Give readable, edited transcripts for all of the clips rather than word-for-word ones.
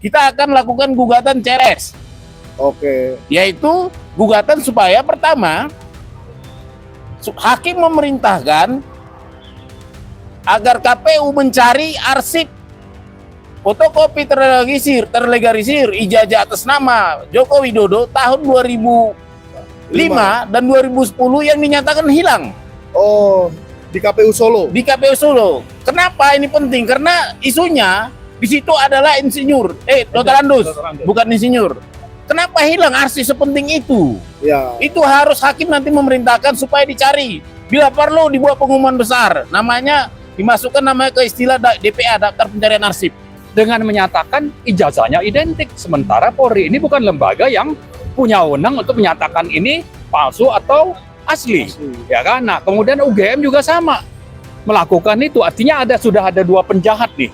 kita akan lakukan gugatan ceres. Oke. Yaitu gugatan supaya pertama hakim memerintahkan agar KPU mencari arsip fotokopi terlegalisir ijazah atas nama Joko Widodo tahun 2005 dan 2010 yang dinyatakan hilang. Oh, di KPU Solo. Di KPU Solo. Kenapa ini penting? Karena isunya di situ adalah insinyur, Dr. Andus, bukan insinyur. Kenapa hilang arsip sepenting itu? Ya. Itu harus hakim nanti memerintahkan supaya dicari. Bila perlu dibuat pengumuman besar, namanya dimasukkan namanya ke istilah DPA, daftar pencarian arsip. Dengan menyatakan ijazahnya identik. Sementara Polri ini bukan lembaga yang punya wewenang untuk menyatakan ini palsu atau asli. Ya kan? Nah, kemudian UGM juga sama melakukan itu. Artinya sudah ada dua penjahat nih,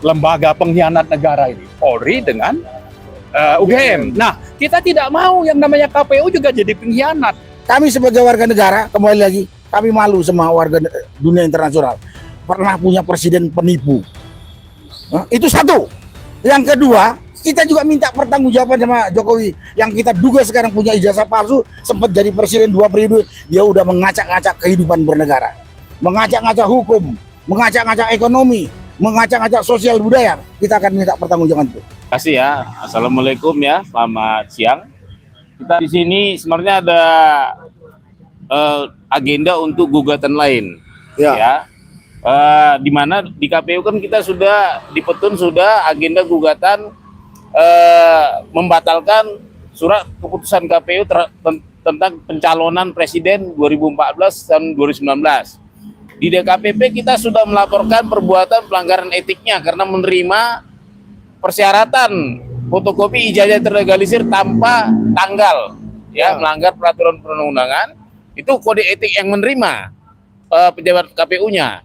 lembaga pengkhianat negara ini, Polri dengan UGM. Nah, kita tidak mau yang namanya KPU juga jadi pengkhianat. Kami sebagai warga negara, kembali lagi, kami malu sama warga dunia internasional. Pernah punya presiden penipu. Itu satu. Yang kedua, kita juga minta pertanggungjawaban sama Jokowi. Yang kita duga sekarang punya ijazah palsu, sempat jadi presiden 2 periode, dia udah mengacak-ngacak kehidupan bernegara. Mengacak-ngacak hukum, mengacak-ngacak ekonomi, mengacak-ngacak sosial budaya. Kita akan minta pertanggungjawaban itu. Terima kasih ya. Assalamualaikum ya. Selamat siang. Kita di sini sebenarnya ada agenda untuk gugatan lain. Ya. Di mana di KPU kan kita sudah di petun sudah agenda gugatan membatalkan surat keputusan KPU tentang pencalonan presiden 2014 dan 2019. Di DKPP kita sudah melaporkan perbuatan pelanggaran etiknya karena menerima persyaratan fotokopi ijazah terlegalisir tanpa tanggal, ya, melanggar peraturan perundang-undangan. Itu kode etik yang menerima pejabat KPU-nya.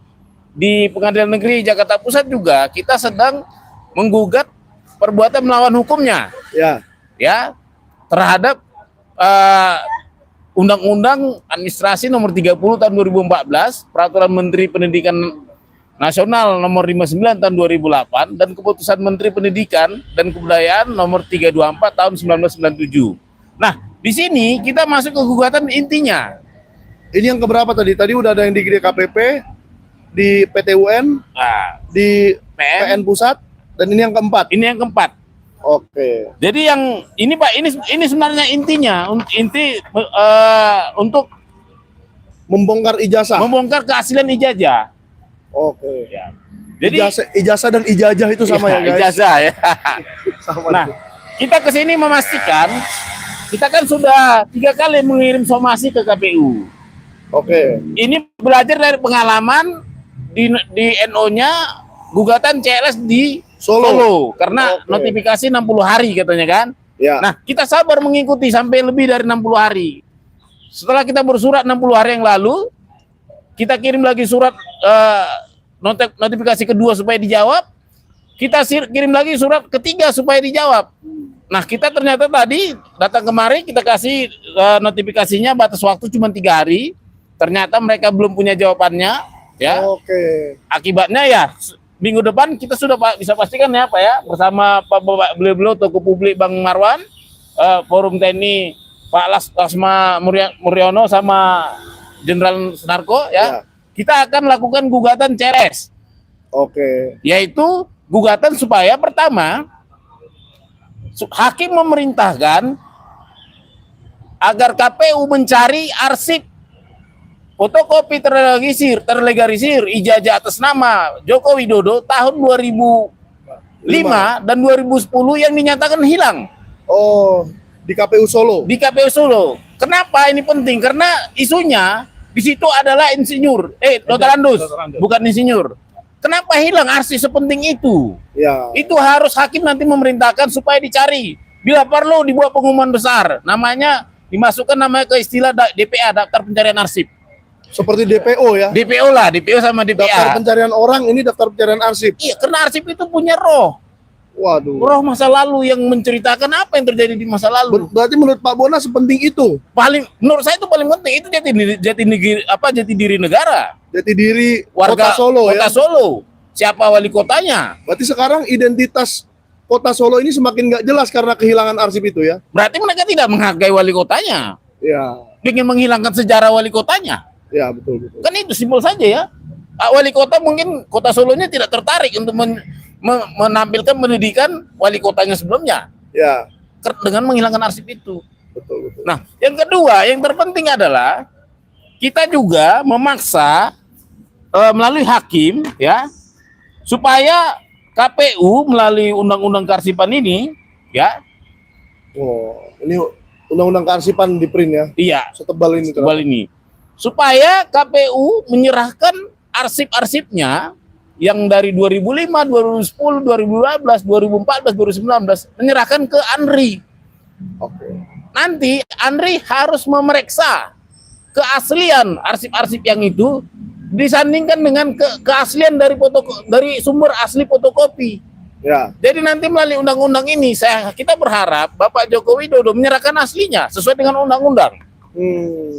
Di Pengadilan Negeri Jakarta Pusat juga kita sedang menggugat perbuatan melawan hukumnya, ya, terhadap Undang-Undang Administrasi Nomor 30 Tahun 2014, Peraturan Menteri Pendidikan Nasional Nomor 59 Tahun 2008, dan Keputusan Menteri Pendidikan dan Kebudayaan Nomor 324 Tahun 1997. Nah, di sini kita masuk ke gugatan intinya. Ini yang keberapa tadi? Tadi udah ada yang di DKPP, di PT UN, di PN Pusat, dan ini yang keempat. Ini yang keempat. Oke. Jadi yang ini Pak, ini sebenarnya intinya, untuk membongkar ijazah. Membongkar keaslian ijazah. Oke. Ya. Jadi ijazah dan ijazah itu sama ya, guys. Ijazah ya. Sama. Nah, kita kesini memastikan kita kan sudah 3 kali mengirim somasi ke KPU. Oke. Ini belajar dari pengalaman di NO-nya gugatan CLS di Solo karena notifikasi 60 hari katanya kan. Ya. Nah, kita sabar mengikuti sampai lebih dari 60 hari. Setelah kita bersurat 60 hari yang lalu, kita kirim lagi surat notifikasi kedua supaya dijawab. Kita kirim lagi surat ketiga supaya dijawab. Nah, kita ternyata tadi datang kemari kita kasih notifikasinya batas waktu cuma 3 hari. Ternyata mereka belum punya jawabannya, ya. Oke. Akibatnya ya minggu depan kita sudah bisa pastikan ya Pak ya, bersama Pak beliau Tokoh Publik Bang Marwan, Forum TNI Pak Lasma Muryono sama Jenderal Sunarko ya. Kita akan lakukan gugatan ceres. Oke. Yaitu gugatan supaya pertama hakim memerintahkan agar KPU mencari arsip fotokopi terlegalisir ijazah atas nama Joko Widodo tahun 2005 dan 2010 yang dinyatakan hilang. Oh, di KPU Solo. Di KPU Solo. Kenapa ini penting? Karena isunya di situ adalah insinyur, Dr. Andus, bukan insinyur. Kenapa hilang arsip sepenting itu? Ya. Itu harus hakim nanti memerintahkan supaya dicari. Bila perlu dibuat pengumuman besar, namanya dimasukkan namanya ke istilah DPA, daftar pencarian arsip. Seperti DPO ya? DPO lah, DPO sama DPA. Daftar pencarian orang, ini daftar pencarian arsip. Iya, karena arsip itu punya roh. Waduh. Roh masa lalu yang menceritakan apa yang terjadi di masa lalu. Berarti menurut Pak Bona sepenting itu? Menurut saya itu paling penting. Itu jati diri negara. Jati diri Warga Kota Solo Kota ya? Solo. Siapa wali kotanya? Berarti sekarang identitas kota Solo ini semakin nggak jelas karena kehilangan arsip itu ya. Berarti mereka tidak menghargai wali kotanya. Ya, Ingin menghilangkan sejarah wali kotanya. ya betul betul. Kan itu simpel saja ya. Wali kota mungkin kota Solonya tidak tertarik untuk menampilkan pendidikan wali kotanya sebelumnya. Ya, Dengan menghilangkan arsip itu. betul betul. Nah, yang kedua, yang terpenting adalah kita juga memaksa melalui hakim ya supaya KPU melalui undang-undang kearsipan ini ya. Oh, ini undang-undang kearsipan di print ya. Iya, Setebal ini. tebal ini. Supaya KPU menyerahkan arsip-arsipnya yang dari 2005, 2010, 2012, 2014, 2019 menyerahkan ke ANRI. Oke. Nanti ANRI harus memeriksa keaslian arsip-arsip yang itu disandingkan dengan keaslian dari sumber asli fotokopi. Ya. Jadi nanti melalui undang-undang ini kita berharap Bapak Joko Widodo menyerahkan aslinya sesuai dengan undang-undang.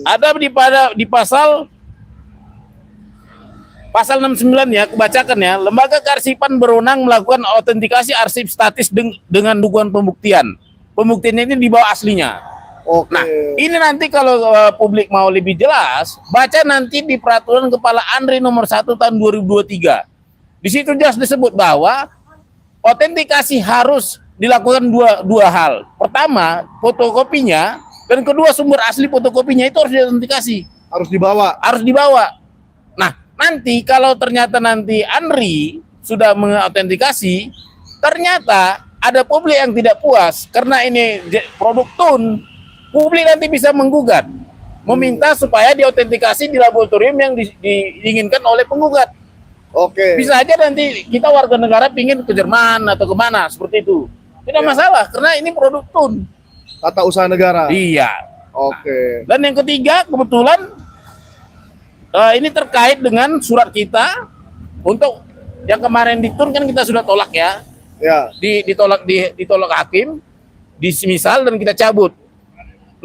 Ada di pasal 69 ya, kebacakan ya. Lembaga kearsipan berwenang melakukan autentikasi arsip statis dengan dukungan pembuktian. Pembuktiannya ini di bawah aslinya. Oke. Nah, ini nanti kalau publik mau lebih jelas, baca nanti di Peraturan Kepala ANRI nomor 1 tahun 2023. Di situ jelas disebut bahwa autentikasi harus dilakukan dua hal. Pertama, fotokopinya, dan kedua sumber asli fotokopinya itu harus diautentikasi. Harus dibawa. Nah, nanti kalau ternyata nanti ANRI sudah mengautentikasi, ternyata ada publik yang tidak puas karena ini produk TUN, publik nanti bisa menggugat, meminta supaya diautentikasi di laboratorium yang diinginkan oleh penggugat. Oke. Bisa aja nanti kita warga negara pingin ke Jerman atau kemana seperti itu. Tidak masalah karena ini produk TUN. Tata usaha negara. Iya. Oke. Dan yang ketiga kebetulan ini terkait dengan surat kita untuk yang kemarin di TUN kan kita sudah tolak ya. Ya. Ditolak hakim, disemisal dan kita cabut.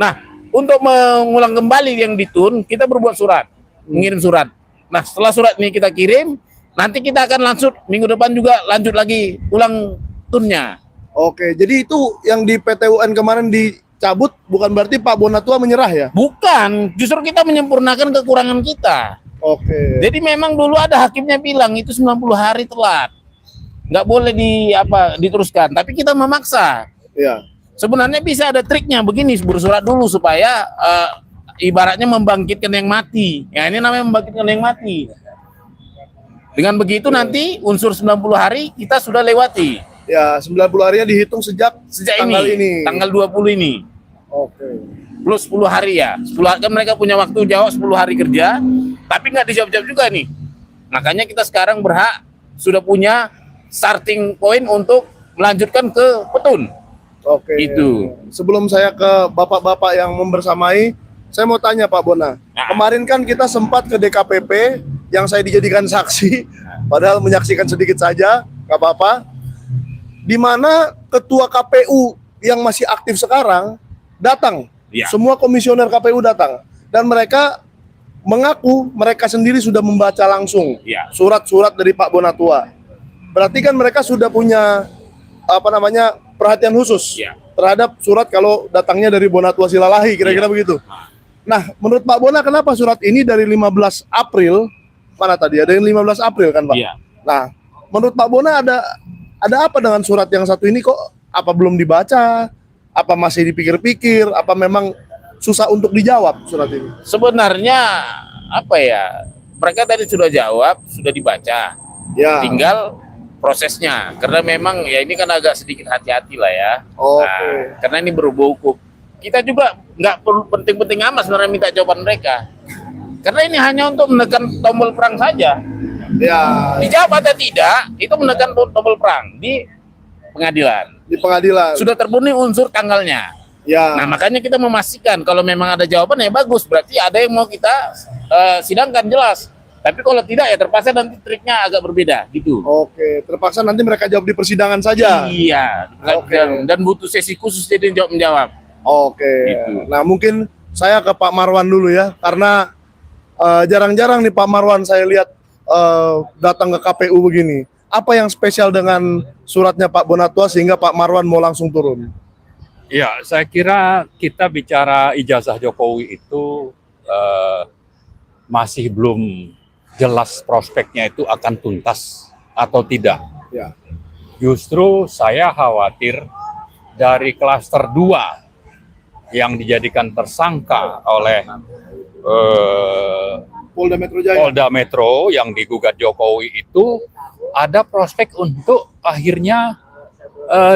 Nah, untuk mengulang kembali yang di TUN, kita berbuat surat, mengirim surat. Nah, setelah surat ini kita kirim, nanti kita akan minggu depan juga lanjut lagi ulang TUN-nya. Oke, jadi itu yang di PT UN kemarin dicabut bukan berarti Pak Bonatua menyerah ya? Bukan, justru kita menyempurnakan kekurangan kita. Oke. Jadi memang dulu ada hakimnya bilang itu 90 hari telat. Nggak boleh diteruskan, tapi kita memaksa. Ya. Sebenarnya bisa ada triknya begini, bersurat dulu supaya ibaratnya membangkitkan yang mati. Ya ini namanya membangkitkan yang mati. Dengan begitu nanti unsur 90 hari kita sudah lewati. Ya, 90 harinya dihitung sejak tanggal ini. Tanggal 20 ini. Oke. Plus 10 hari ya. 10 hari kan mereka punya waktu jawab 10 hari kerja, tapi nggak dijawab-jawab juga nih. Makanya kita sekarang berhak sudah punya starting point untuk melanjutkan ke petun. Oke. Itu. Sebelum saya ke bapak-bapak yang membersamai, saya mau tanya Pak Bona. Nah. Kemarin kan kita sempat ke DKPP yang saya dijadikan saksi, padahal menyaksikan sedikit saja, nggak apa-apa. Di mana ketua KPU yang masih aktif sekarang datang. Ya. Semua komisioner KPU datang dan mereka mengaku mereka sendiri sudah membaca langsung Ya. surat-surat dari Pak Bonatua. Berarti kan mereka sudah punya perhatian khusus Ya. terhadap surat kalau datangnya dari Bonatua Silalahi, kira-kira begitu. Nah, menurut Pak Bona kenapa surat ini dari 15 April mana tadi? Ada yang 15 April kan, Pak? Iya. Nah, menurut Pak Bona ada apa dengan surat yang satu ini kok apa belum dibaca? Apa masih dipikir-pikir? Apa memang susah untuk dijawab surat ini? Sebenarnya apa ya? Mereka tadi sudah jawab, sudah dibaca. Ya. Tinggal prosesnya. Karena memang ya ini kan agak sedikit hati-hati lah ya. Oke. Nah, karena ini berhubung hukum. Kita juga nggak perlu penting-penting amat sebenarnya minta jawaban mereka. Karena ini hanya untuk menekan tombol perang saja. Ya. Dijawab atau tidak, itu menekan tombol perang di pengadilan. Di pengadilan. Sudah terpenuhi unsur tanggalnya. Ya. Nah, makanya kita memastikan kalau memang ada jawaban ya bagus, berarti ada yang mau kita sidangkan jelas. Tapi kalau tidak ya terpaksa nanti triknya agak berbeda gitu. Oke, terpaksa nanti mereka jawab di persidangan saja. Iya, Oke. dan butuh sesi khusus jadi menjawab. Oke. Gitu. Nah, mungkin saya ke Pak Marwan dulu ya, karena jarang-jarang nih Pak Marwan saya lihat datang ke KPU begini. apa yang spesial dengan suratnya Pak Bonatua sehingga Pak Marwan mau langsung turun? Ya, saya kira kita bicara ijazah Jokowi itu masih belum jelas prospeknya itu akan tuntas atau tidak. Ya. Justru saya khawatir dari klaster 2 yang dijadikan tersangka oleh Polda Metro Jaya. Polda Metro yang digugat Jokowi itu ada prospek untuk akhirnya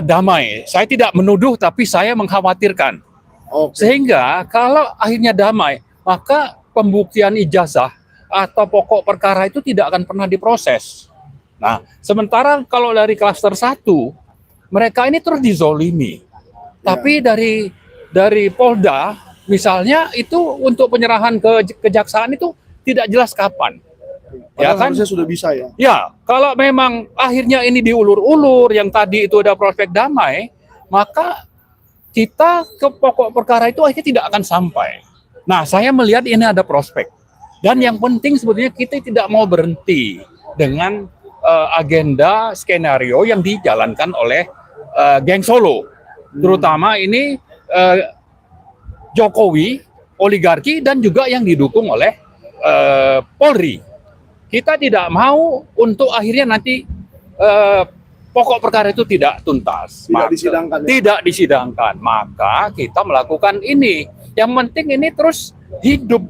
damai. Saya tidak menuduh, tapi saya mengkhawatirkan. Oke. Sehingga kalau akhirnya damai, maka pembuktian ijazah atau pokok perkara itu tidak akan pernah diproses. Nah, sementara kalau dari klaster 1, mereka ini terus dizolimi. Tapi dari Polda, misalnya itu untuk penyerahan ke kejaksaan itu tidak jelas kapan. Ya Padahal kan? harusnya sudah bisa ya. Ya, kalau memang akhirnya ini diulur-ulur, yang tadi itu ada prospek damai, maka kita ke pokok perkara itu akhirnya tidak akan sampai. Nah, saya melihat ini ada prospek. Dan yang penting sebetulnya kita tidak mau berhenti dengan agenda skenario yang dijalankan oleh geng Solo. Terutama ini Jokowi, oligarki, dan juga yang didukung oleh Polri. Kita tidak mau untuk akhirnya nanti pokok perkara itu tidak tuntas. Tidak disidangkan. Ya? Tidak disidangkan. Maka kita melakukan ini. Yang penting ini terus hidup.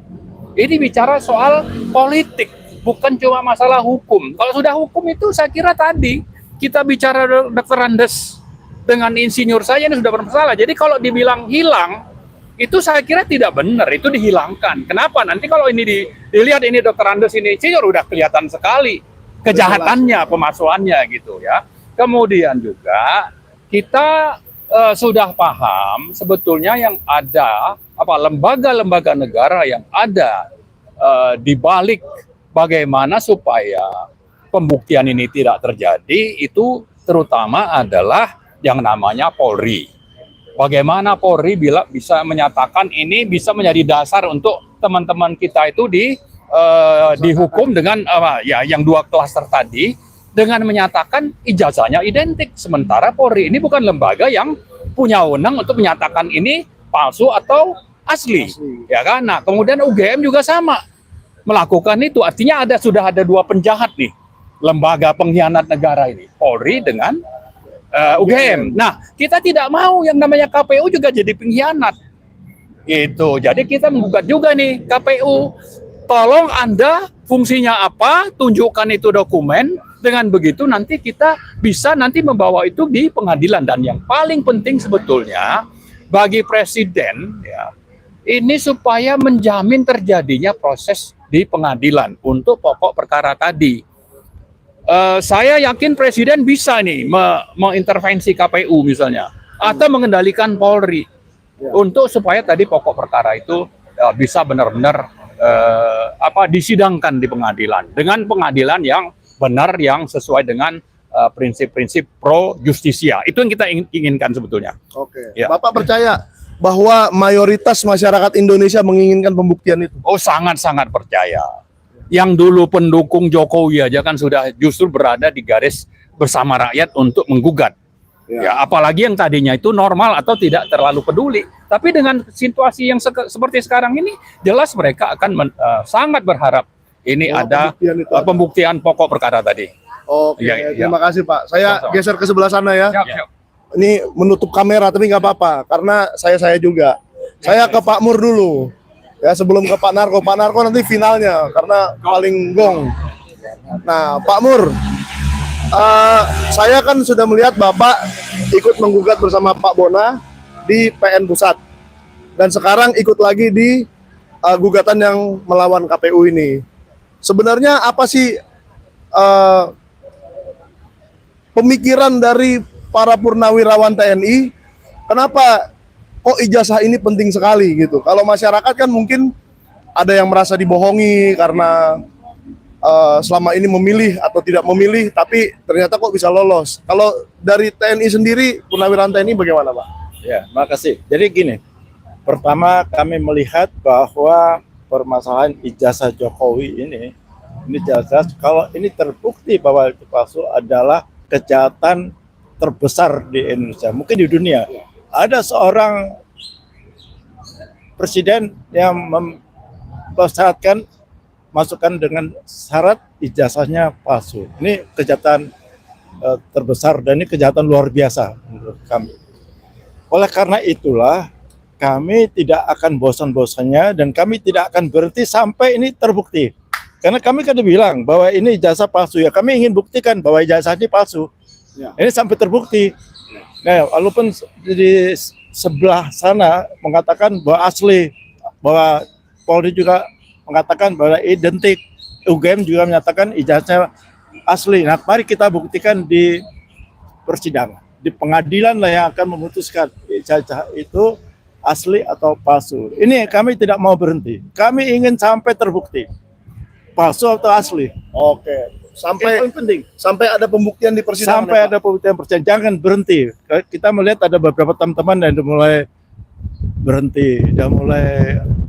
Ini bicara soal politik, bukan cuma masalah hukum. Kalau sudah hukum itu saya kira tadi kita bicara Dr. Andes dengan insinyur saya ini sudah bermasalah. Jadi kalau dibilang hilang, itu saya kira tidak benar, itu dihilangkan. Kenapa? Nanti kalau ini dilihat ini Dr. Andes ini, insinyur udah kelihatan sekali kejahatannya, pemalsuannya gitu ya. Kemudian juga kita sudah paham sebetulnya yang ada lembaga-lembaga negara yang ada di balik bagaimana supaya pembuktian ini tidak terjadi, itu terutama adalah yang namanya Polri. Bagaimana Polri bisa menyatakan ini bisa menjadi dasar untuk teman-teman kita itu dihukum dengan yang 2 klaster tadi dengan menyatakan ijazahnya identik. Sementara Polri ini bukan lembaga yang punya wewenang untuk menyatakan ini palsu atau asli. Ya kan? Nah, kemudian UGM juga sama melakukan itu. Artinya sudah ada 2 penjahat nih, lembaga pengkhianat negara ini, Polri dengan UGM. Nah, kita tidak mau yang namanya KPU juga jadi pengkhianat. Itu. Jadi kita menggugat juga nih KPU. Tolong Anda fungsinya apa? Tunjukkan itu dokumen. Dengan begitu nanti kita bisa nanti membawa itu di pengadilan. Dan yang paling penting sebetulnya bagi presiden ya, ini supaya menjamin terjadinya proses di pengadilan untuk pokok perkara tadi. Saya yakin presiden bisa nih mengintervensi KPU misalnya atau mengendalikan Polri untuk supaya tadi pokok perkara itu bisa benar-benar disidangkan di pengadilan dengan pengadilan yang benar, yang sesuai dengan prinsip-prinsip pro justisia. Itu yang kita inginkan sebetulnya. Oke. Ya. Bapak percaya bahwa mayoritas masyarakat Indonesia menginginkan pembuktian itu? Oh, sangat-sangat percaya. Yang dulu pendukung Jokowi aja kan sudah justru berada di garis bersama rakyat untuk menggugat. Ya, apalagi yang tadinya itu normal atau tidak terlalu peduli. Tapi dengan situasi yang seperti sekarang ini, jelas mereka akan sangat berharap ini ada pembuktian pokok perkara tadi. Oke, terima kasih Pak. Saya geser ke sebelah sana ya. Siap. Ini menutup kamera tapi nggak apa-apa karena saya juga. Saya ke Pak Mur dulu. Ya, sebelum ke Pak Narko. Pak Narko nanti finalnya karena paling gong. Nah, Pak Mur, saya kan sudah melihat Bapak ikut menggugat bersama Pak Bona di PN Pusat. Dan sekarang ikut lagi di gugatan yang melawan KPU ini. Sebenarnya apa sih pemikiran dari para purnawirawan TNI? Kenapa kok ijazah ini penting sekali gitu? Kalau masyarakat kan mungkin ada yang merasa dibohongi karena selama ini memilih atau tidak memilih, tapi ternyata kok bisa lolos. Kalau dari TNI sendiri, purnawirawan TNI bagaimana Pak? Ya, makasih. Jadi gini, pertama kami melihat bahwa permasalahan ijazah Jokowi ini Ini jelas kalau ini terbukti bahwa itu palsu adalah kejahatan terbesar di Indonesia, mungkin di dunia. Ada seorang presiden yang mempersyaratkan masukkan dengan syarat ijazahnya palsu. Ini kejahatan terbesar dan ini kejahatan luar biasa menurut kami. Oleh karena itulah kami tidak akan bosan-bosannya dan kami tidak akan berhenti sampai ini terbukti. Karena kami kan bilang bahwa ini ijazah palsu ya, kami ingin buktikan bahwa ijazah ini palsu. Ya. Ini sampai terbukti. Nah, walaupun di sebelah sana mengatakan bahwa asli, bahwa Polri juga mengatakan bahwa identik, UGM juga menyatakan ijazahnya asli. Nah, mari kita buktikan di persidangan, di pengadilan lah yang akan memutuskan ijazah itu asli atau palsu. Ini kami tidak mau berhenti. Kami ingin sampai terbukti palsu atau asli. Oke. Sampai Yang paling penting. sampai ada pembuktian di persidangan. Sampai ada pembuktian persidangan, jangan berhenti. Kita melihat ada beberapa teman-teman yang sudah mulai berhenti, sudah mulai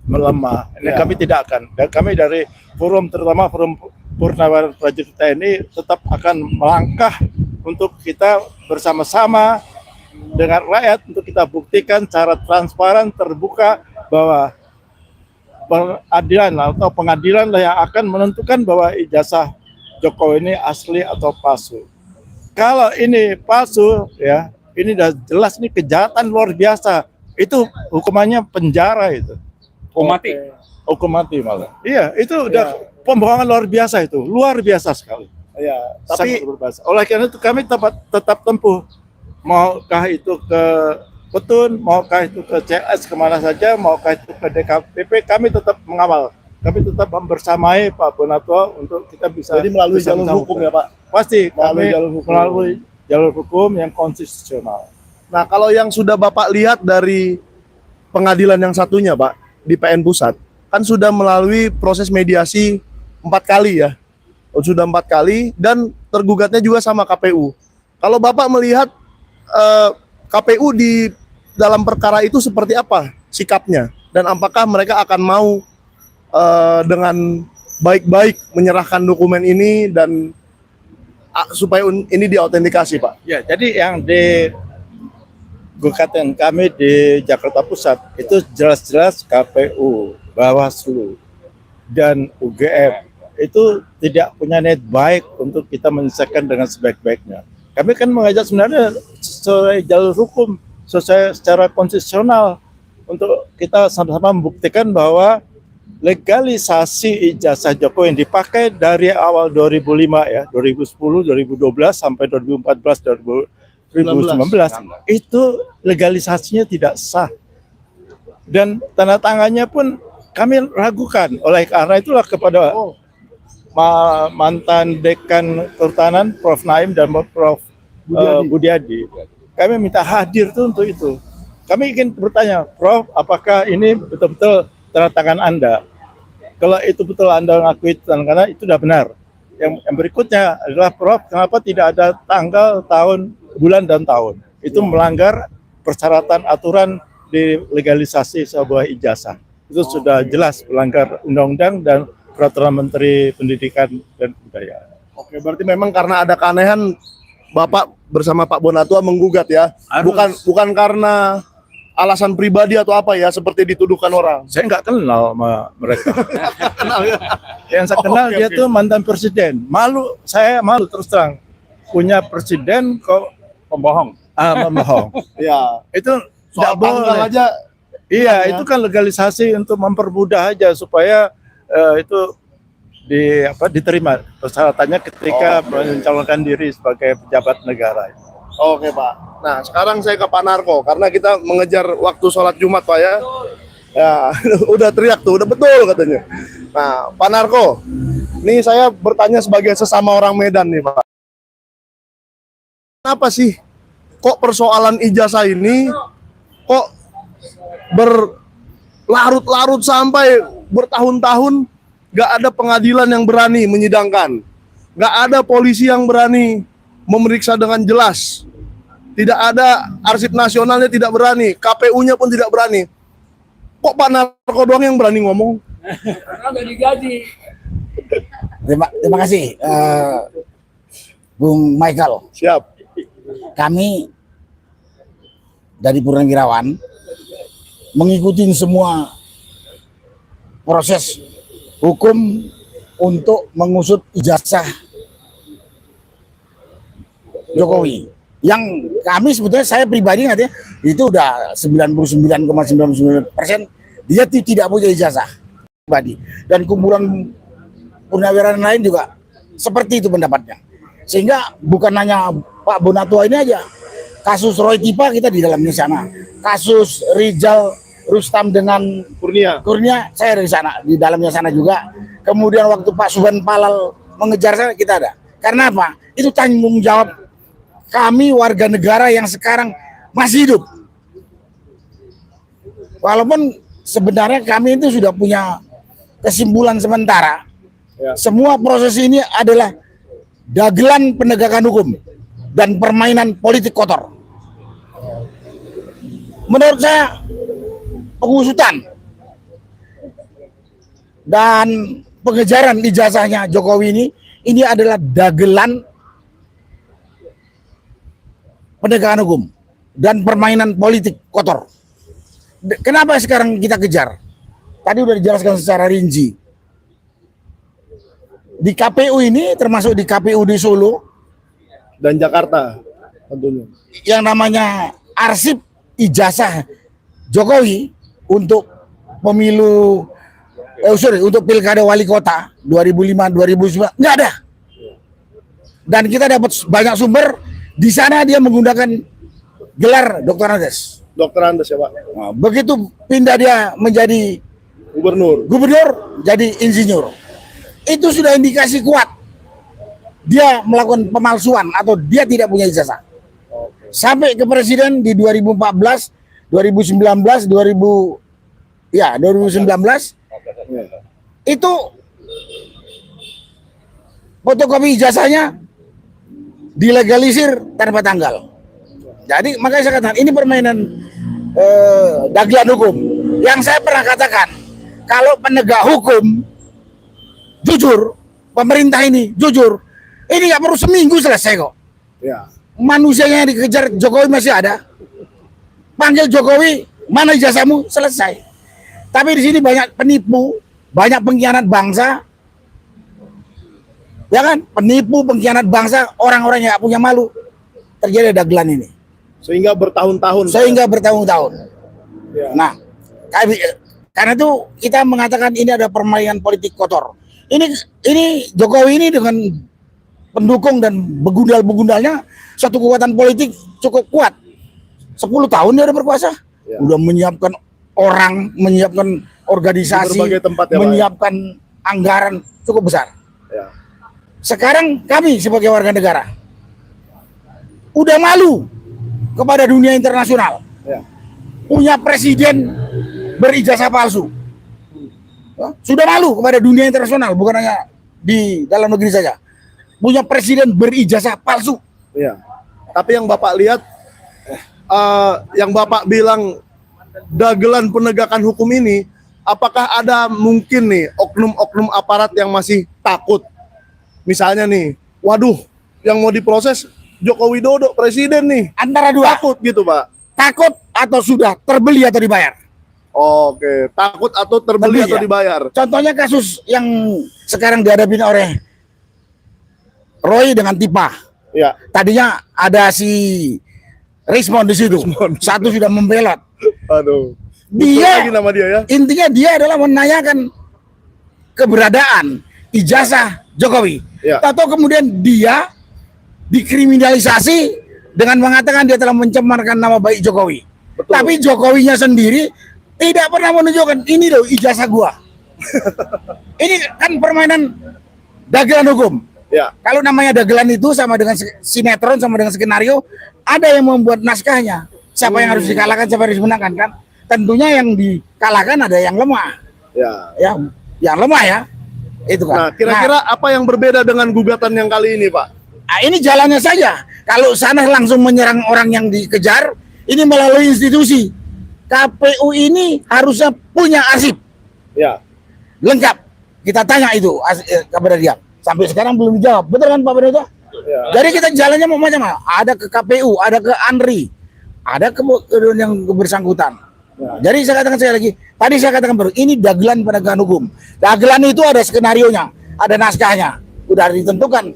melemah. Ini kami tidak akan. Dan kami dari forum, terutama forum Purnawirawan Prajurit TNI, tetap akan melangkah untuk kita bersama-sama dengan rakyat untuk kita buktikan secara transparan, terbuka bahwa pengadilan lah yang akan menentukan bahwa ijazah Jokowi ini asli atau palsu. Kalau ini palsu, ya ini udah jelas ini kejahatan luar biasa. Itu hukumannya penjara itu. Hukum mati. Hukum mati malah. Iya, itu udah pembohongan luar biasa itu, luar biasa sekali. Ya, Tapi tapi oleh karena itu kami tetap tempuh. Maukah itu ke Petun, maukah itu ke CS, kemana saja, maukah itu ke DKPP, kami tetap mengawal. Kami tetap membersamai Pak Bonato untuk kita bisa. jadi melalui jalur bersama-sama. hukum ya Pak. Pasti Melalui kami jalur hukum. melalui jalur hukum yang konstitusional. Nah, kalau yang sudah Bapak lihat dari pengadilan yang satunya, Pak, di PN Pusat, kan sudah melalui proses mediasi 4 kali ya. Sudah 4 kali dan tergugatnya juga sama KPU. Kalau Bapak melihat KPU di dalam perkara itu seperti apa sikapnya? Dan apakah mereka akan mau dengan baik-baik menyerahkan dokumen ini dan supaya ini diautentikasi, Pak? Ya, jadi yang di gugatan kami di Jakarta Pusat itu jelas-jelas KPU, Bawaslu, dan UGM itu tidak punya niat baik untuk kita menyelesaikan dengan sebaik-baiknya. Kami kan mengajak sebenarnya sesuai jalur hukum, secara konstitusional untuk kita sama-sama membuktikan bahwa legalisasi ijazah Jokowi yang dipakai dari awal 2005 ya, 2010, 2012 sampai 2014, 2019 itu legalisasinya tidak sah. Dan tanda tangannya pun kami ragukan. Oleh karena itulah kepada mantan Dekan Kehutanan Prof. Naim dan Prof. Budiadi, kami minta hadir tuh untuk itu. Kami ingin bertanya, Prof, apakah ini betul-betul tanda tangan Anda? Kalau itu betul Anda mengakui tanda tangan, itu sudah benar. Yang berikutnya adalah, Prof, kenapa tidak ada tanggal, tahun, bulan, dan tahun? Itu melanggar persyaratan aturan di legalisasi sebuah ijazah. Itu sudah jelas melanggar undang-undang dan peraturan Menteri Pendidikan dan Kebudayaan. Oke, berarti memang karena ada keanehan Bapak bersama Pak Bonatua menggugat ya. Bukan karena alasan pribadi atau apa ya seperti dituduhkan orang. Saya nggak kenal sama mereka. Yang saya kenal dia tuh mantan presiden. Saya malu terus terang. Punya presiden kok Pembohong. membohong. Ya, Itu soal tidak tanggal boleh. aja. Iya, itu kan legalisasi untuk mempermudah aja supaya itu diterima persyaratannya ketika mencalonkan diri sebagai pejabat negara. Oke, Pak. Nah, sekarang saya ke Pak Narko karena kita mengejar waktu sholat Jumat, Pak ya. Ya, udah teriak tuh, udah betul katanya. Nah, Pak Narko, ini saya bertanya sebagai sesama orang Medan nih, Pak. Kenapa sih kok persoalan ijazah ini kok berlarut-larut sampai bertahun-tahun gak ada pengadilan yang berani menyidangkan, gak ada polisi yang berani memeriksa dengan jelas, tidak ada arsip nasionalnya tidak berani, KPU-nya pun tidak berani. Kok Pak Narko doang yang berani ngomong? Karena nggak digaji. Terima kasih, Bung Michael. Siap. Kami dari Purnawirawan mengikuti semua proses hukum untuk mengusut ijazah Jokowi. Yang kami sebetulnya, saya pribadi nanti itu udah 99,99% dia tidak punya ijazah pribadi, dan kumpulan purnawirawan lain juga seperti itu pendapatnya. Sehingga bukan hanya Pak Bonatua ini aja, kasus Roy Tipa kita di dalamnya sana, kasus Rizal Rustam dengan Kurnia saya dari sana, di dalamnya sana juga. Kemudian waktu Pak Subhan Palal mengejar saya, kita ada. Karena apa? Itu tanggung jawab kami warga negara yang sekarang masih hidup. Walaupun sebenarnya kami itu sudah punya kesimpulan sementara, semua proses ini adalah dagelan penegakan hukum dan permainan politik kotor. Menurut saya, pengusutan dan pengejaran ijazahnya Jokowi ini adalah dagelan penegakan hukum dan permainan politik kotor. Kenapa sekarang kita kejar? Tadi udah dijelaskan secara rinci. Di KPU ini, termasuk di KPU di Solo Dan Jakarta tentunya. yang namanya arsip ijazah Jokowi untuk pemilu untuk pilkada wali kota 2005 2009 nggak ada. Dan kita dapat banyak sumber di sana dia menggunakan gelar Dr. Andes. Dokter Andes ya Pak. Nah, begitu pindah dia menjadi gubernur jadi insinyur. Itu sudah indikasi kuat dia melakukan pemalsuan atau dia tidak punya ijazah. Sampai ke presiden di 2014, 2019, 2019 itu fotokopi ijazahnya dilegalisir tanpa tanggal. Jadi makanya saya katakan ini permainan dagelan hukum. Yang saya pernah katakan, kalau penegak hukum jujur, pemerintah ini jujur, ini nggak perlu seminggu selesai kok. Ya. Manusianya yang dikejar Jokowi masih ada. Panggil Jokowi, mana ijazahmu? Selesai. Tapi di sini banyak penipu, banyak pengkhianat bangsa. Ya kan? Penipu, pengkhianat bangsa, orang-orang yang nggak punya malu. Terjadi dagelan ini. Sehingga bertahun-tahun. Ya. Nah, karena itu kita mengatakan ini ada permainan politik kotor. Ini Jokowi ini dengan pendukung dan begundal-begundalnya satu kekuatan politik cukup kuat. 10 tahun dia udah berkuasa. Ya. Udah menyiapkan orang, menyiapkan organisasi, tempat, ya, menyiapkan anggaran cukup besar. Ya. Sekarang kami sebagai warga negara udah malu kepada dunia internasional. Ya. Punya presiden berijazah palsu. Sudah malu kepada dunia internasional, bukan hanya di dalam negeri saja. Punya presiden berijazah palsu. Ya. Tapi yang Bapak lihat, yang Bapak bilang dagelan penegakan hukum ini, apakah ada mungkin nih oknum-oknum aparat yang masih takut? Misalnya nih, waduh, yang mau diproses Joko Widodo presiden nih. Antara dua. Takut gitu Pak? Takut atau sudah terbeli atau dibayar. Oke, takut atau terbeli atau dibayar. Contohnya kasus yang sekarang dihadapi oleh Roy dengan Tipa. Ya. Tadinya ada si Rismond di situ. Satu sudah membelot. Aduh. Dia lagi nama dia ya. Intinya dia adalah menanyakan keberadaan ijazah Jokowi. Ya. Atau kemudian dia dikriminalisasi dengan mengatakan dia telah mencemarkan nama baik Jokowi. Betul. Tapi Jokowinya sendiri tidak pernah menunjukkan ini loh ijazah gua. Ini kan permainan dagelan hukum. Ya. Kalau namanya dagelan itu sama dengan sinetron, sama dengan skenario, ada yang membuat naskahnya. Siapa yang harus dikalahkan, siapa yang harus dimenangkan kan? Tentunya yang dikalahkan ada yang lemah. Ya. Ya, yang lemah ya. Itu kan. Nah, kira-kira apa yang berbeda dengan gugatan yang kali ini, Pak? Nah, ini jalannya saja. Kalau sana langsung menyerang orang yang dikejar, ini melalui institusi. KPU ini harusnya punya arsip Ya. lengkap. Kita tanya itu kepada dia. Sampai sekarang belum dijawab. Betul kan Pak Pendeta? Ya. Jadi kita jalannya mau macam-macam. Ada ke KPU, ada ke ANRI, ada ke yang bersangkutan. Jadi saya katakan sekali lagi, tadi saya katakan baru, ini dagelan penegakan hukum. Dagelan itu ada skenarionya, ada naskahnya, udah ditentukan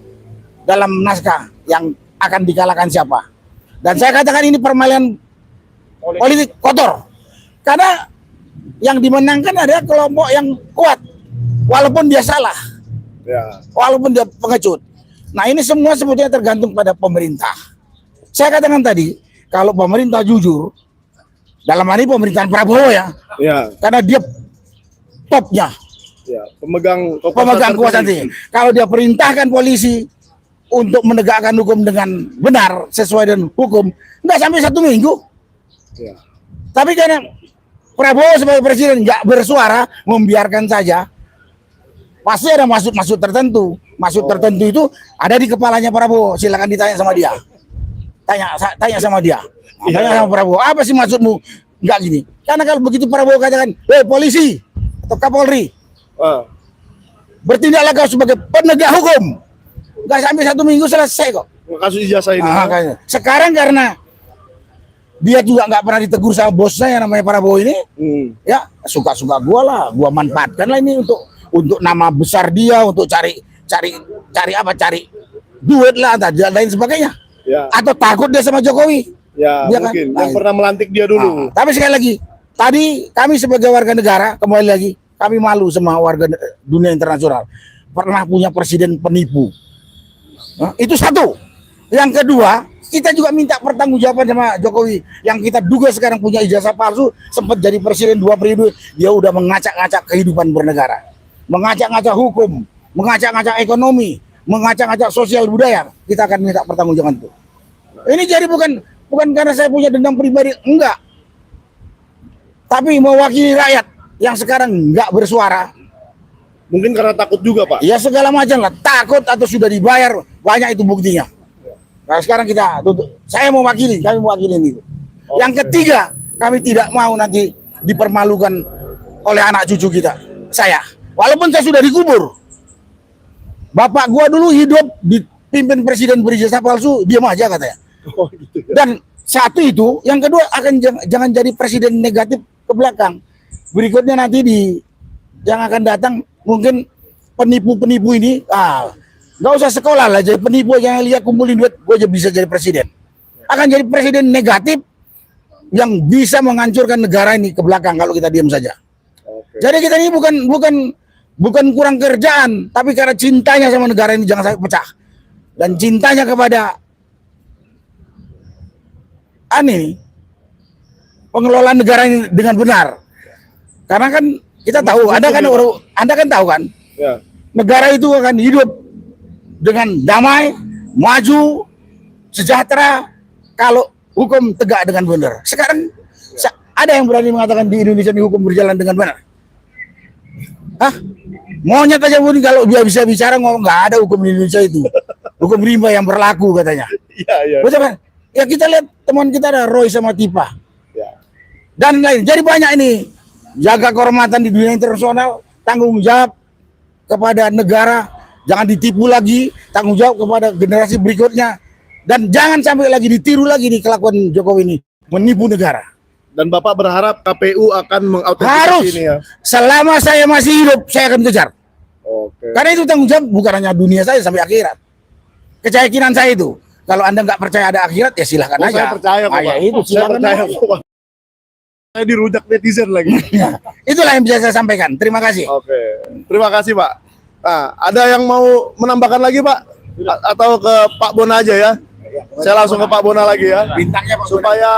dalam naskah yang akan dikalahkan siapa. Dan saya katakan ini permainan politik kotor. Karena yang dimenangkan adalah kelompok yang kuat, walaupun dia salah, Ya. walaupun dia pengecut. Nah ini semua sebetulnya tergantung pada pemerintah. Saya katakan tadi, kalau pemerintah jujur, dalam hal ini pemerintahan Prabowo ya, Ya. karena dia topnya, Ya. Pemegang kekuasaan tinggi. Kalau dia perintahkan polisi untuk menegakkan hukum dengan benar, sesuai dengan hukum, nggak sampai 1 minggu. Ya. Tapi karena Prabowo sebagai presiden nggak bersuara, membiarkan saja, pasti ada maksud-maksud tertentu. Maksud tertentu itu ada di kepalanya Prabowo. Silakan ditanya sama dia. Tanya sama dia. Tanya sama Prabowo, apa sih maksudmu? Enggak gini. Karena kalau begitu Prabowo katakan, polisi atau Kapolri, bertindaklah kau sebagai penegak hukum. Enggak sampai 1 minggu selesai kok. Kasus ijazah ini. Makanya. Sekarang karena dia juga nggak pernah ditegur sama bosnya yang namanya Prabowo ini, ya suka-suka gua lah, gua manfaatkan lah ini untuk nama besar dia, untuk cari duit lah, dan lain sebagainya. Ya. Atau takut dia sama Jokowi. Ya, Dia kan? mungkin Nah, yang pernah melantik dia dulu. tapi sekali lagi, tadi kami sebagai warga negara, kembali lagi, kami malu sama warga dunia internasional. Pernah punya presiden penipu. Itu satu. Yang kedua, kita juga minta pertanggungjawaban sama Jokowi. Yang kita duga sekarang punya ijazah palsu, sempat jadi presiden 2 periode, dia udah mengacak-ngacak kehidupan bernegara. Mengacak-ngacak hukum, mengacak-ngacak ekonomi, mengacak-ngacak sosial budaya. Kita akan minta pertanggungjawaban itu. Ini jadi bukan karena saya punya dendam pribadi, enggak. Tapi mewakili rakyat yang sekarang enggak bersuara. Mungkin karena takut juga, Pak. Ya segala macam lah, takut atau sudah dibayar, banyak itu buktinya. Nah sekarang kita tutup. Kami mewakili itu. Yang ketiga, kami tidak mau nanti dipermalukan oleh anak cucu kita. Saya, walaupun saya sudah dikubur. Bapak gua dulu hidup dipimpin presiden berijazah palsu, diam aja katanya. Oh, gitu ya. Dan satu itu, yang kedua jangan jadi presiden negatif ke belakang. Berikutnya nanti yang akan datang mungkin penipu-penipu ini, nggak usah sekolah lah, jadi penipu yang lihat kumpulin duit, gue aja bisa jadi presiden. Akan jadi presiden negatif yang bisa menghancurkan negara ini ke belakang kalau kita diam saja. Oke. Jadi kita ini bukan kurang kerjaan, tapi karena cintanya sama negara ini jangan sampai pecah. Dan cintanya kepada pengelolaan negara ini dengan benar. Karena kan kita tahu, Anda kan tahu kan, Ya. negara itu akan hidup dengan damai, maju, sejahtera kalau hukum tegak dengan benar. Sekarang ada yang berani mengatakan di Indonesia ini hukum berjalan dengan benar? Monyet aja pun kalau dia bisa bicara ngomong nggak ada hukum di Indonesia itu. Hukum rimba yang berlaku katanya. Iya, iya. Betul kan? Ya kita lihat teman kita ada Roy sama Tipa Ya. dan lain. Jadi banyak ini, jaga kehormatan di dunia internasional, tanggung jawab kepada negara, jangan ditipu lagi, tanggung jawab kepada generasi berikutnya, dan jangan sampai lagi ditiru lagi nih kelakuan Jokowi ini, menipu negara. Dan Bapak berharap KPU akan mengautentikasi Harus, ini ya. selama saya masih hidup, saya akan kejar. Oke. Karena itu tanggung jawab bukan hanya dunia saya sampai akhirat. Keyakinan saya itu. Kalau Anda nggak percaya ada akhirat, ya silahkan aja. Saya percaya kok, Ya Pak. itu Saya silakan percaya aja. kok, Pak. Saya dirujak netizen lagi. Ya, itulah yang bisa saya sampaikan. Terima kasih. Oke. Terima kasih, Pak. Nah, ada yang mau menambahkan lagi, Pak? Atau ke Pak Bona aja ya? Saya langsung ke Pak Bona lagi ya. Bintangnya Pak Bona. Supaya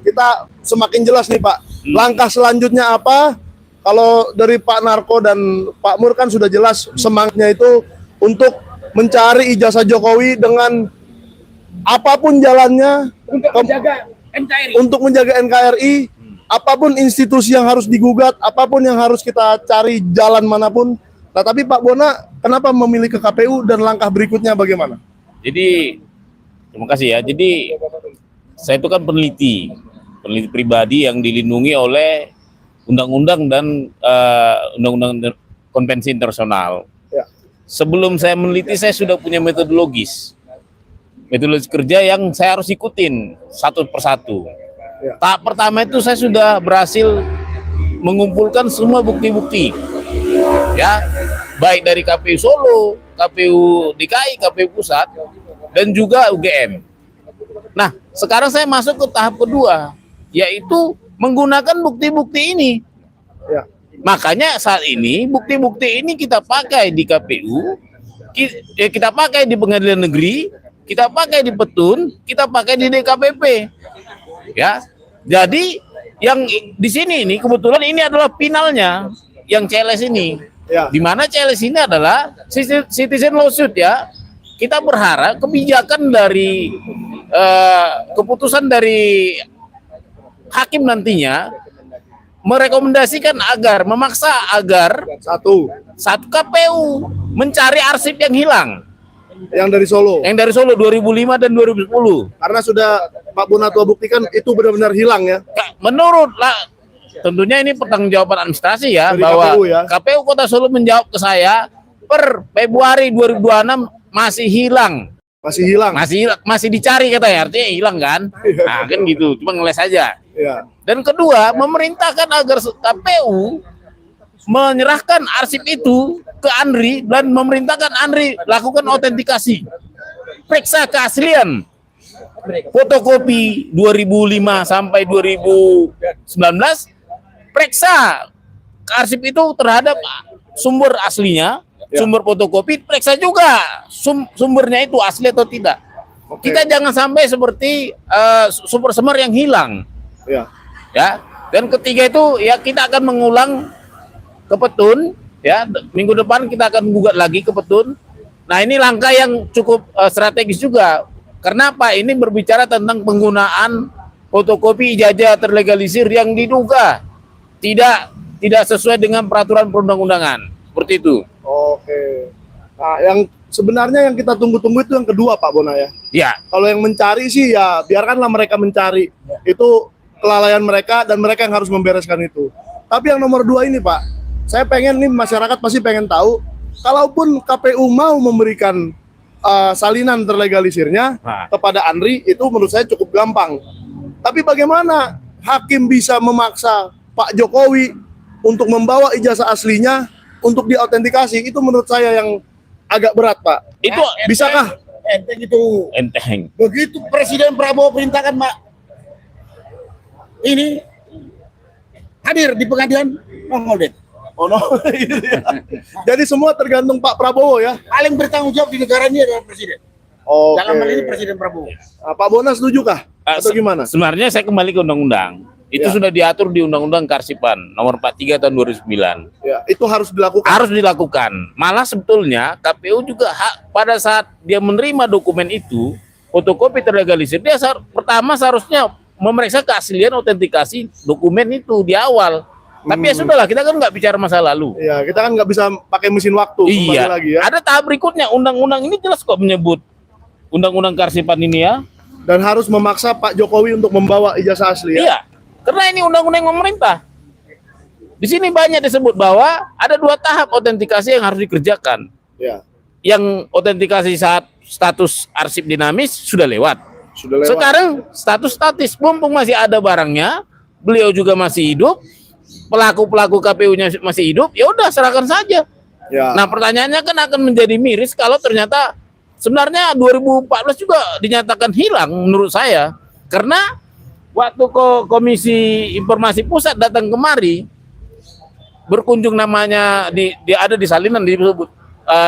kita semakin jelas nih, Pak. Langkah selanjutnya apa? Kalau dari Pak Narko dan Pak Mur kan sudah jelas semangatnya itu untuk mencari ijazah Jokowi dengan apapun jalannya untuk menjaga NKRI, apapun institusi yang harus digugat, apapun yang harus kita cari jalan manapun. Nah, tapi Pak Bona kenapa memilih ke KPU dan langkah berikutnya bagaimana? Jadi terima kasih ya. Jadi saya itu kan peneliti pribadi yang dilindungi oleh undang-undang dan undang-undang konvensi internasional. Ya. sebelum saya meneliti saya sudah punya metodologis kerja yang saya harus ikutin satu persatu. Ya. Tahap pertama itu saya sudah berhasil mengumpulkan semua bukti-bukti, ya, baik dari KPU Solo, KPU DKI, KPU Pusat, dan juga UGM. Nah, sekarang saya masuk ke tahap kedua, yaitu menggunakan bukti-bukti ini. Ya. Makanya saat ini bukti-bukti ini kita pakai di KPU, kita pakai di Pengadilan Negeri, kita pakai di Petun, kita pakai di DKPP. Ya. Jadi yang di sini ini kebetulan ini adalah finalnya yang CLS ini. Ya. Di mana CLS ini adalah citizen lawsuit ya. Kita berharap kebijakan dari keputusan dari hakim nantinya merekomendasikan memaksa agar satu KPU mencari arsip yang hilang. Yang dari Solo. Yang dari Solo 2005 dan 2010. Karena sudah Pak Bonatua buktikan itu benar-benar hilang ya. Menurut tentunya ini pertanggungjawaban administrasi ya, Dari bahwa KPU ya. KPU Kota Solo menjawab ke saya per Februari 2026 masih hilang. Masih dicari katanya, artinya hilang kan? Nah, kan gitu, cuma ngeles aja. Ya. Dan kedua, memerintahkan agar KPU menyerahkan arsip itu ke Andri dan memerintahkan Andri lakukan autentikasi. Periksa keaslian fotokopi 2005 sampai 2019, periksa arsip itu terhadap sumber aslinya, sumber fotokopi, periksa juga sumbernya itu asli atau tidak. Kita jangan sampai seperti sumber semar yang hilang. Ya. Dan ketiga itu ya kita akan mengulang ke Petun, ya, minggu depan kita akan gugat lagi ke Petun. Nah, ini langkah yang cukup strategis juga. Karena apa? Ini berbicara tentang penggunaan fotokopi ijazah terlegalisir yang diduga tidak sesuai dengan peraturan perundang-undangan. Seperti itu. Oke. Nah, yang sebenarnya yang kita tunggu-tunggu itu yang kedua, Pak Bona ya. Ya. Kalau yang mencari sih ya biarkanlah mereka mencari. Itu kelalaian mereka dan mereka yang harus membereskan itu. Tapi yang nomor 2 ini, Pak, saya pengen nih, masyarakat pasti pengen tahu, kalaupun KPU mau memberikan salinan terlegalisirnya kepada Andri, itu menurut saya cukup gampang. Tapi bagaimana hakim bisa memaksa Pak Jokowi untuk membawa ijazah aslinya untuk diautentikasi? Itu menurut saya yang agak berat, Pak. Itu Bisakah? Enteng itu. enteng. Begitu Presiden Prabowo perintahkan, Pak, ini hadir di pengadilan, nongol deh. Oh no. Jadi semua tergantung Pak Prabowo ya. Paling bertanggung jawab di negara ini adalah Presiden. Oke. Dalam hal ini Presiden Prabowo. Pak Bona setuju kah? Atau gimana? Sebenarnya saya kembali ke undang-undang. Itu sudah diatur di Undang-Undang Kearsipan nomor 43 tahun 2009. Ya, itu harus dilakukan. Harus dilakukan. Malah sebetulnya KPU juga pada saat dia menerima dokumen itu, fotokopi terlegalisir, dia pertama seharusnya memeriksa keaslian autentikasi dokumen itu di awal. Tapi ya sudahlah, kita kan nggak bicara masa lalu. Iya, kita kan nggak bisa pakai mesin waktu kembali Iya. lagi ya. Ada tahap berikutnya. Undang-undang ini jelas kok menyebut Undang-Undang Kearsipan ini ya. Dan harus memaksa Pak Jokowi untuk membawa ijazah asli ya. Iya. Karena ini undang-undang pemerintah. Di sini banyak disebut bahwa ada 2 tahap autentikasi yang harus dikerjakan. Ya, Yang autentikasi saat status arsip dinamis sudah lewat. sudah lewat. Sekarang status statis, mumpung masih ada barangnya, beliau juga masih hidup, pelaku KPU-nya masih hidup, ya udah serahkan saja. Ya. Nah, pertanyaannya kan akan menjadi miris kalau ternyata sebenarnya 2014 juga dinyatakan hilang menurut saya. Karena waktu Komisi Informasi Pusat datang kemari, berkunjung namanya ada di salinan disebut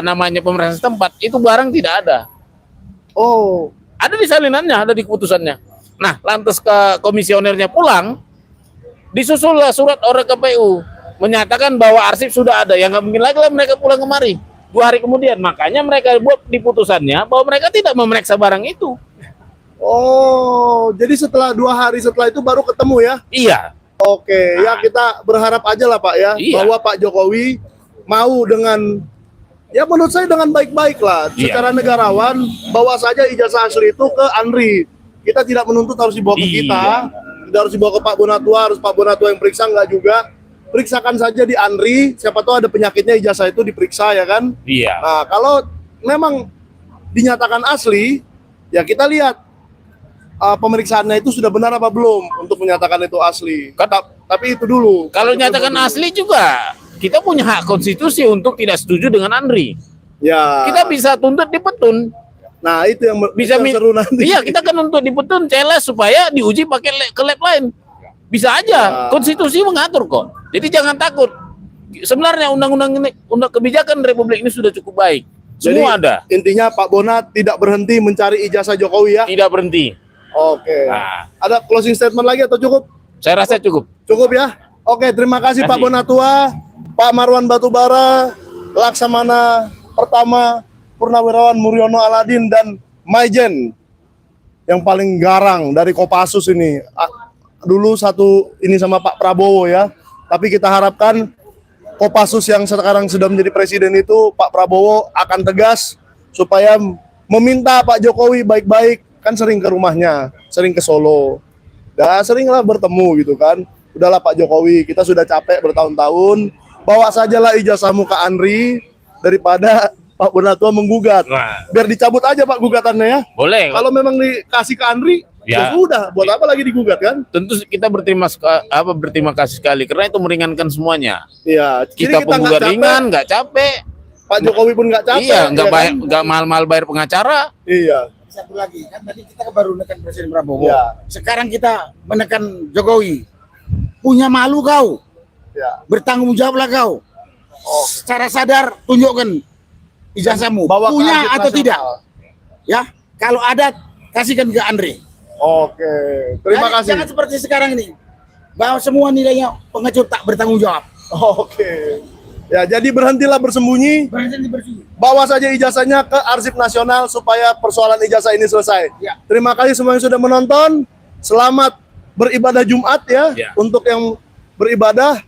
namanya pemerintah setempat, itu barang tidak ada. Oh, Ada di salinannya, ada di keputusannya. Nah, lantas ke komisionernya pulang, disusullah surat oleh KPU menyatakan bahwa arsip sudah ada. Yang nggak mungkin lagi lah mereka pulang kemari 2 hari kemudian. Makanya mereka buat di putusannya bahwa mereka tidak memeriksa barang itu. oh, jadi setelah 2 hari setelah itu baru ketemu ya? Iya. Oke, ya kita berharap aja lah Pak ya, Iya. bahwa Pak Jokowi mau dengan, ya menurut saya dengan baik-baik lah, Iya. secara negarawan, bawa saja ijazah asli itu ke Andri. Kita tidak menuntut harus dibawa ke Iya. kita, tidak harus dibawa ke Pak Bonatua, harus Pak Bonatua yang periksa, enggak juga. periksakan saja di Andri, siapa tahu ada penyakitnya ijazah itu diperiksa ya kan. Iya. Nah, kalau memang dinyatakan asli, ya kita lihat pemeriksaannya itu sudah benar apa belum untuk menyatakan itu asli. Tapi itu dulu. Kalau nyatakan asli juga, kita punya hak konstitusi untuk tidak setuju dengan Andri. Ya. Kita bisa tuntut di petun. Nah, itu yang Bisa itu yang seru nanti. Iya, kita kan untuk di petun CLS supaya diuji pakai ke lab lain. Bisa aja, konstitusi mengatur kok. Jadi jangan takut. Sebenarnya undang-undang ini, kebijakan Republik ini sudah cukup baik. Semua Jadi, ada. Intinya Pak Bona tidak berhenti mencari ijazah Jokowi ya. Tidak berhenti. Oke. Nah. Ada closing statement lagi atau cukup? Saya rasa cukup. Cukup ya? Oke, terima kasih Pak Terima kasih. Bonatua, Pak Marwan Batubara, Laksamana Pertama, Purnawirawan Muryono Aladin, dan Maijen yang paling garang dari Kopassus ini. Dulu satu ini sama Pak Prabowo ya, tapi kita harapkan Kopassus yang sekarang sudah menjadi presiden itu, Pak Prabowo akan tegas supaya meminta Pak Jokowi baik-baik, kan sering ke rumahnya, sering ke Solo, dan seringlah bertemu gitu kan. Udahlah Pak Jokowi, kita sudah capek bertahun-tahun, bawa sajalah ijazahmu ke Andri daripada Pak Bonatua menggugat. Nah, Biar dicabut aja Pak gugatannya ya. boleh. Kalau memang dikasih ke Andri, ya Ya. sudah, buat apa lagi digugat kan? Tentu kita berterima kasih sekali karena itu meringankan semuanya. Iya, jadi Kita nggak penggugat capek, ringan, nggak capek. Pak Jokowi pun nggak capek. Iya, nggak ya bayar, kan? nggak mahal-mahal bayar pengacara. Iya. Satu lagi, kan tadi kita baru menekan Presiden Prabowo. Ya. Sekarang kita menekan Jokowi. Punya malu kau, Ya. bertanggung jawablah kau. Secara sadar tunjukkan ijazahmu. Bawa ke Punya arsip atau nasional. tidak? Ya, kalau ada kasihkan ke Andre. Oke, terima kasih. Jangan seperti sekarang ini, bahwa semua nilainya pengecut tak bertanggung jawab. Oke. Ya, jadi berhentilah bersembunyi, Berhenti bersih. bawa saja ijazahnya ke Arsip Nasional supaya persoalan ijazah ini selesai. Ya. Terima kasih semua yang sudah menonton. Selamat beribadah Jumat ya. Ya. Untuk yang beribadah,